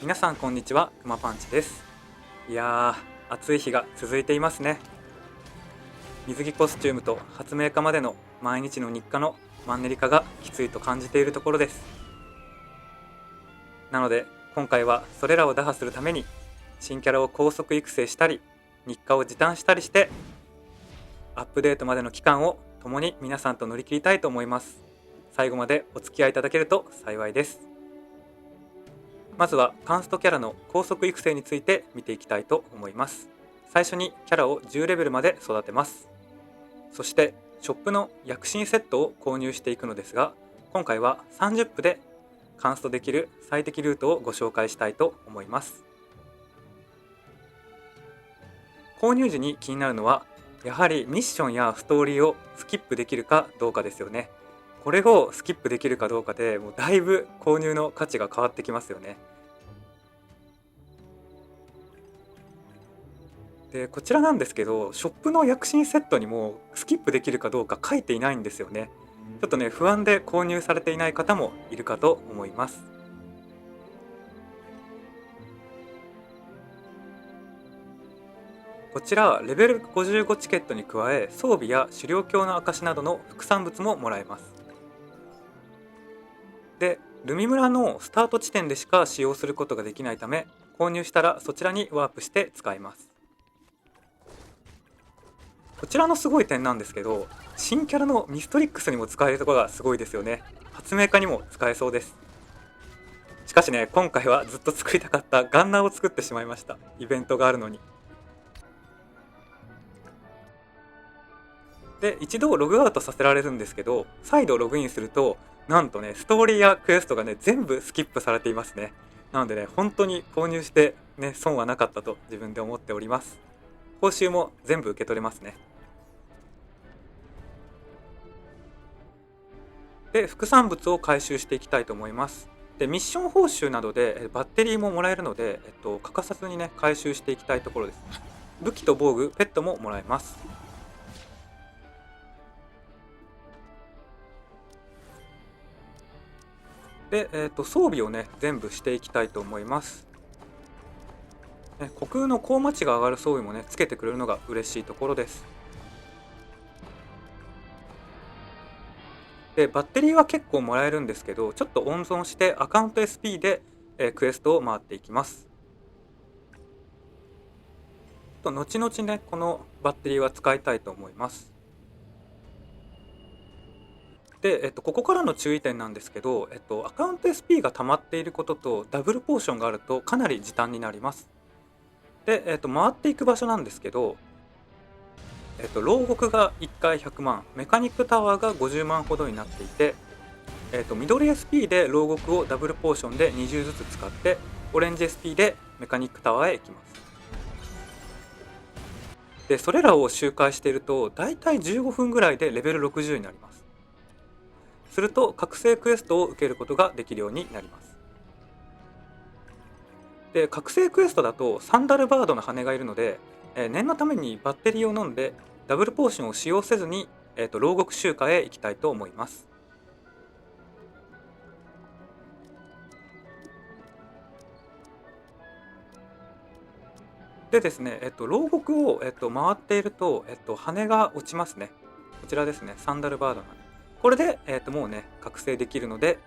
皆さんこんにちは、くまパンチです。いや暑い日が続いていますね。水着コスチュームと発明家までの毎日の日課のマンネリ化がきついと感じているところです。なので今回はそれらを打破するために新キャラを高速育成したり、日課を時短したりして、アップデートまでの期間を共に皆さんと乗り切りたいと思います。最後までお付き合いいただけると幸いです。まずはカンストキャラの高速育成について見ていきたいと思います。最初にキャラを10レベルまで育てます。そしてショップの躍進セットを購入していくのですが、今回は30分でカンストできる最適ルートをご紹介したいと思います。購入時に気になるのはやはりミッションやストーリーをスキップできるかどうかですよね。これをスキップできるかどうかでもうだいぶ購入の価値が変わってきますよね。でこちらなんですけど、ショップの躍進セットにもスキップできるかどうか書いていないんですよね。ちょっとね不安で購入されていない方もいるかと思います。こちらレベル55チケットに加え、装備や狩猟強の証などの副産物ももらえます。でルミ村のスタート地点でしか使用することができないため、購入したらそちらにワープして使えます。こちらのすごい点なんですけど、新キャラのミストリックスにも使えるところがすごいですよね。発明家にも使えそうです。しかしね、今回はずっと作りたかったガンナーを作ってしまいました。イベントがあるのに。で一度ログアウトさせられるんですけど、再度ログインするとなんとねストーリーやクエストがね全部スキップされていますね。なのでね本当に購入してね損はなかったと自分で思っております。報酬も全部受け取れますね。で副産物を回収していきたいと思います。でミッション報酬などでバッテリーももらえるので、欠かさずにね回収していきたいところです。武器と防具ペットももらえます。で、装備をね全部していきたいと思います。虚空の高マ値が上がる装備もねつけてくれるのが嬉しいところです。でバッテリーは結構もらえるんですけど、ちょっと温存してアカウント SP で、クエストを回っていきます。と後々ねこのバッテリーは使いたいと思います。で、ここからの注意点なんですけど、アカウント SP が溜まっていることとダブルポーションがあるとかなり時短になります。で、回っていく場所なんですけど、牢獄が1回100万、メカニックタワーが50万ほどになっていて、緑 SP で牢獄をダブルポーションで20ずつ使って、オレンジ SP でメカニックタワーへ行きます。でそれらを周回しているとだいたい15分ぐらいでレベル60になります。すると覚醒クエストを受けることができるようになります。で覚醒クエストだとサンダルバードの羽がいるので、念のためにバッテリーを飲んでダブルポーションを使用せずに、牢獄周回へ行きたいと思います。でですね、牢獄を、回っていると、羽が落ちますね。こちらですね、サンダルバードの羽。これで、もうね覚醒できるので、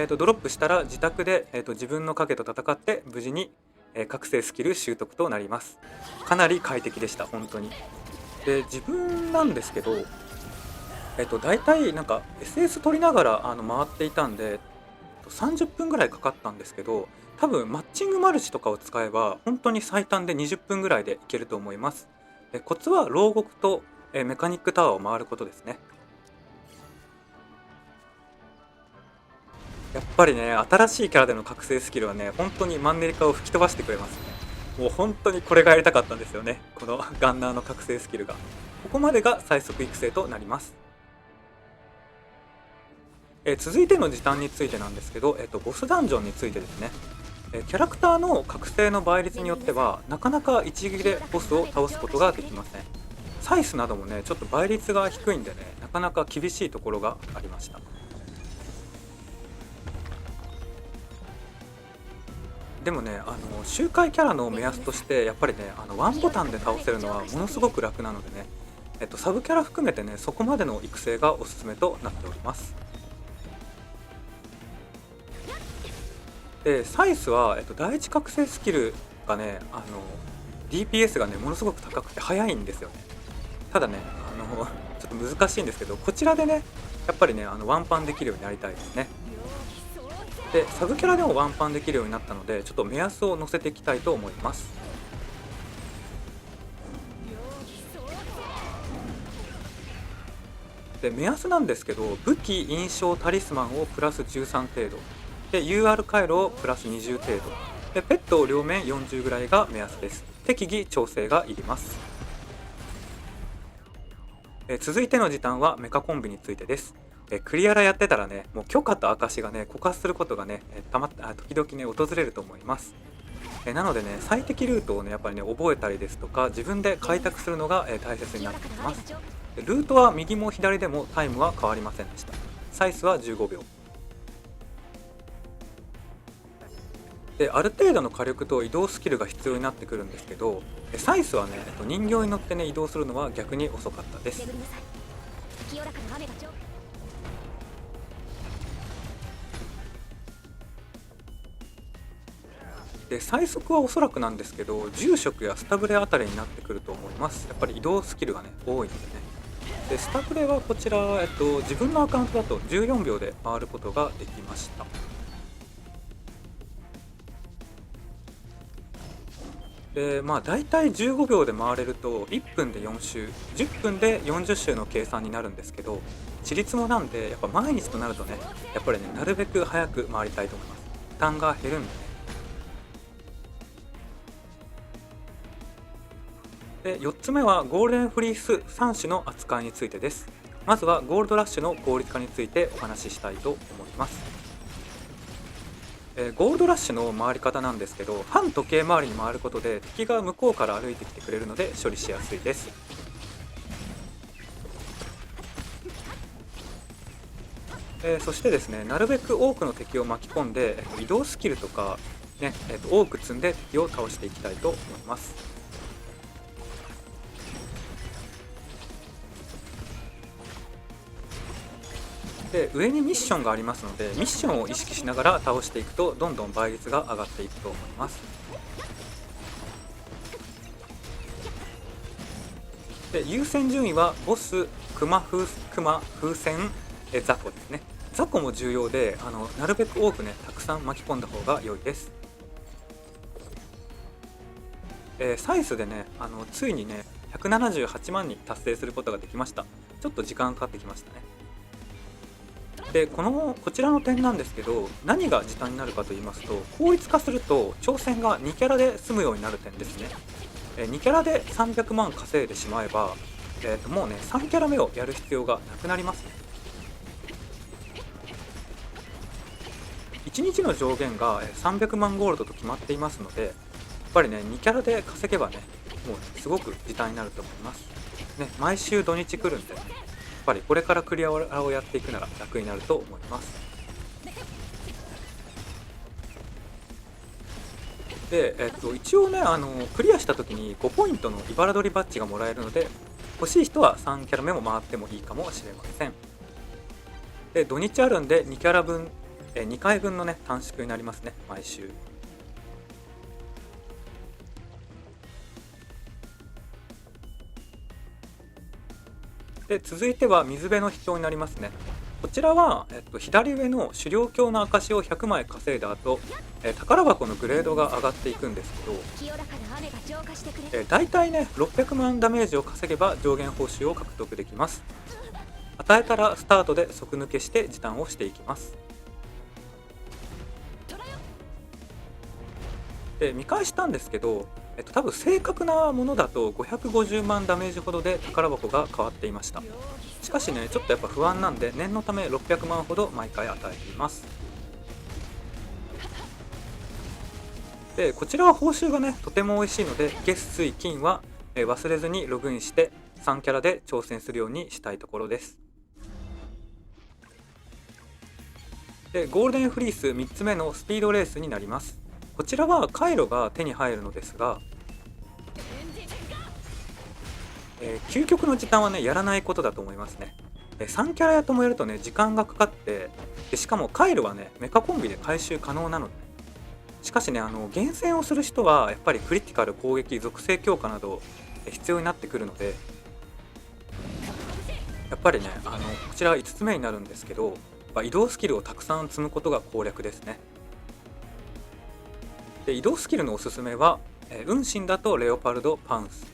ドロップしたら自宅で、自分の影と戦って無事に、覚醒スキル習得となります。かなり快適でした本当に。で自分なんですけど、大体なんか SS 取りながら回っていたんで、30分ぐらいかかったんですけど、多分マッチングマルチとかを使えば本当に最短で20分ぐらいでいけると思います。コツは牢獄とメカニックタワーを回ることですね。やっぱりね新しいキャラでの覚醒スキルはね本当にマンネリ化を吹き飛ばしてくれますね。もう本当にこれがやりたかったんですよね、このガンナーの覚醒スキルが。ここまでが最速育成となります。続いての時短についてなんですけど、ボスダンジョンについてですね。キャラクターの覚醒の倍率によってはなかなか一撃でボスを倒すことができません。サイスなどもねちょっと倍率が低いんでね、なかなか厳しいところがありました。でもね、周回キャラの目安としてやっぱりね、ワンボタンで倒せるのはものすごく楽なのでね、サブキャラ含めてね、そこまでの育成がおすすめとなっております。で、サイスは、第一覚醒スキルがね、DPS がね、ものすごく高くて速いんですよね。ただね、ちょっと難しいんですけど、こちらでね、やっぱりね、ワンパンできるようになりたいですね。で、サブキャラでもワンパンできるようになったので、ちょっと目安を載せていきたいと思います。で、目安なんですけど、武器、印象、タリスマンをプラス13程度。で、UR 回路をプラス20程度。で、ペットを両面40ぐらいが目安です。適宜調整がいります。続いての時短はメカコンビについてです。クリアラやってたらね、もう許可と証がね、枯渇することがね、時々ね、訪れると思います。なのでね、最適ルートをね、やっぱりね、覚えたりですとか、自分で開拓するのが大切になってきます。ルートは右も左でもタイムは変わりませんでした。サイスは15秒。で、ある程度の火力と移動スキルが必要になってくるんですけど、サイスはね、人形に乗ってね、移動するのは逆に遅かったです。で、最速はおそらくなんですけど、住職やスタブレあたりになってくると思います。やっぱり移動スキルがね、多いのでね。で、スタブレはこちら、自分のアカウントだと14秒で回ることができました。で、まあ大体15秒で回れると1分で4周、10分で40周の計算になるんですけど、ちりつもなんでやっぱ毎日となるとね、やっぱりね、なるべく早く回りたいと思います。負担が減るんでね。で、4つ目はゴールデンフリース3種の扱いについてです。まずはゴールドラッシュの効率化についてお話ししたいと思います。ゴールドラッシュの回り方なんですけど、反時計回りに回ることで敵が向こうから歩いてきてくれるので処理しやすいです。そしてですね、なるべく多くの敵を巻き込んで、移動スキルとか、ね多く積んで敵を倒していきたいと思います。で、上にミッションがありますので、ミッションを意識しながら倒していくとどんどん倍率が上がっていくと思います。で、優先順位はボス、クマ風船、雑魚ですね。雑魚も重要で、なるべく多くね、たくさん巻き込んだ方が良いです。サイスでね、ついにね、178万に達成することができました。ちょっと時間かかってきましたね。で、こちらの点なんですけど、何が時短になるかと言いますと、効率化すると挑戦が2キャラで済むようになる点ですね。2キャラで300万稼いでしまえば、もうね、3キャラ目をやる必要がなくなりますね。1日の上限が300万ゴールドと決まっていますので、やっぱりね、2キャラで稼げばね、もうすごく時短になると思います。ね、毎週土日来るんでね、やっぱりこれからクリアをやっていくなら楽になると思います。で、一応ね、クリアした時に5ポイントの茨取りバッジがもらえるので、欲しい人は3キャラ目も回ってもいいかもしれません。で、土日あるんで2キャラ分、2回分のね、短縮になりますね、毎週。で、続いては水辺の秘境になりますね。こちらは、左上の狩猟強の証を100枚稼いだ後、宝箱のグレードが上がっていくんですけど、大体ね、600万ダメージを稼げば上限報酬を獲得できます。与えたらスタートで即抜けして時短をしていきます。で、見返したんですけど、多分正確なものだと550万ダメージほどで宝箱が変わっていました。しかしね、ちょっとやっぱ不安なんで念のため600万ほど毎回与えています。で、こちらは報酬がね、とても美味しいので、月水金は忘れずにログインして3キャラで挑戦するようにしたいところです。で、ゴールデンフリース3つ目のスピードレースになります。こちらは回路が手に入るのですが、究極の時短はね、やらないことだと思いますね。3キャラやともやるとね、時間がかかって、しかも回路はね、メカコンビで回収可能なので、しかしね、厳選をする人はやっぱりクリティカル、攻撃、属性強化など必要になってくるので、やっぱりね、こちら5つ目になるんですけど、移動スキルをたくさん積むことが攻略ですね。で、移動スキルのおすすめは、運針だとレオパルド・パンス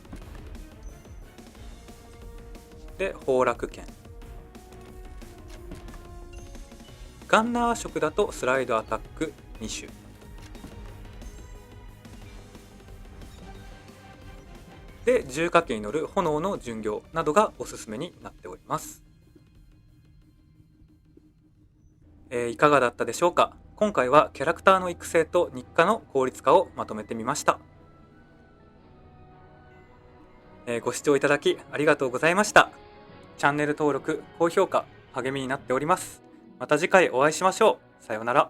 で崩落剣、ガンナー色だとスライドアタック2種で、重火器に乗る炎の巡業などがおすすめになっております。いかがだったでしょうか。今回はキャラクターの育成と日課の効率化をまとめてみました。ご視聴いただきありがとうございました。チャンネル登録、高評価、励みになっております。また次回お会いしましょう。さようなら。